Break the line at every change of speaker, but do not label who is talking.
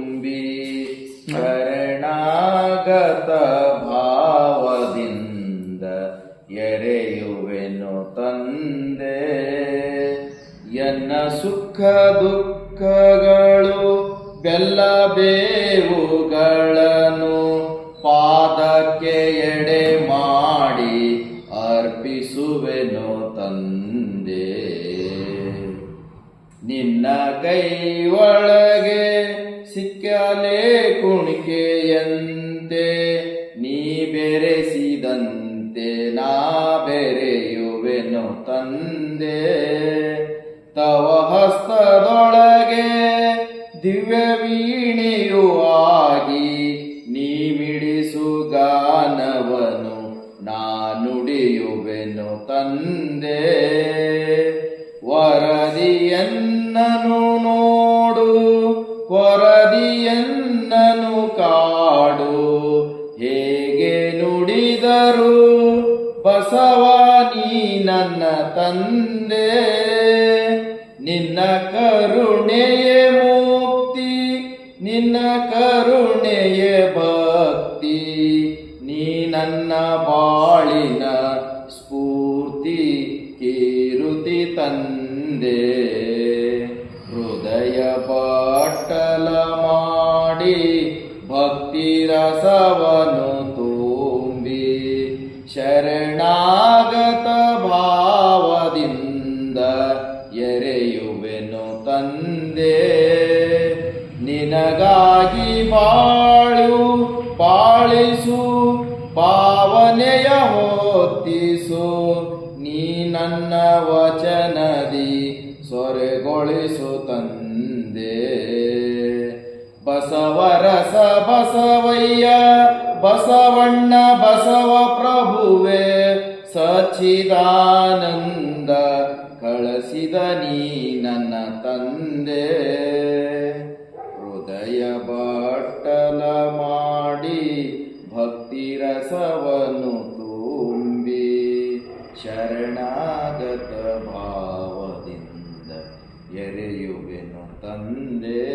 ತುಂಬಿ ಶರಣಾಗತ ಭಾವದಿಂದ ಎರೆಯುವೆನು ತಂದೆ. ಎನ್ನ ಸುಖ ದುಃಖಗಳು ಬೆಲ್ಲ ಬೇವುಗಳನ್ನು ಪಾದಕ್ಕೆ ಎಡೆ ಮಾಡಿ ಅರ್ಪಿಸುವೆನು ತಂದೆ. ನಿನ್ನ ಕೈ ಒಳಗೆ ಸಿಕ್ಕಲೇ ಕುಣಿಕೆಯಂತೆ ನೀ ಬೆರೆಸಿದಂತೆ ನಾ ಬೆರೆಯುವೆನು ತಂದೆ. ತವ ಹಸ್ತದೊಳಗೆ ದಿವ್ಯ ವೀಣೆಯೂ ಆಗಿ ನೀ ಮಿಡಿಸು ಗಾನವನು ನಾ ನುಡಿಯುವೆನು ತಂದೆ. ವರದಿಯನ್ನನು ನೋಡು ಕೊರದಿಯನ್ನನು ಕಾಡು, ಹೇಗೆ ನುಡಿದರು ಬಸವ ನೀ ನನ್ನ ತಂದೆ. ನಿನ್ನ ಕರುಣೆಯೇ ಮುಕ್ತಿ ನಿನ್ನ ಕರುಣೆಯೇ ಭಕ್ತಿ, ನೀ ನನ್ನ ಬಾಳಿನ ಸ್ಫೂರ್ತಿ ಕೀರುತಿ ತಂದೆ. ಹೃದಯ ಪಟ್ಟಲ ಮಾಡಿ ಭಕ್ತಿ ರಸವನು ತುಂಬಿ ಶರಣಾಗತ ಭಾವದಿಂದ ಎರೆಯುವೆನು ತಂದೆ. ನಿನಗಾಗಿ ಬಾಳಿಸು ಭಾವನೆಯ ಹೊತ್ತಿಸು, ನೀ ನನ್ನ ವಚನದಿ ಸೊರೆಗೊಳಿಸು ತಂದೆ. ಬಸವರಸ ಬಸವಯ್ಯ ಬಸವಣ್ಣ ಬಸವ ಪ್ರಭುವೆ ಸಚ್ಚಿದಾನಂದ ಕಳಿಸಿದ ನೀ ನನ್ನ ತಂದೆ. ಹೃದಯ ಬಟ್ಟಲ ಮಾಡಿ ಭಕ್ತಿ ರಸವನು ತುಂಬಿ ಶರಣಾಗತ ಭಾವದಿಂದ ಎರೆಯುವೆನು ತಂದೆ.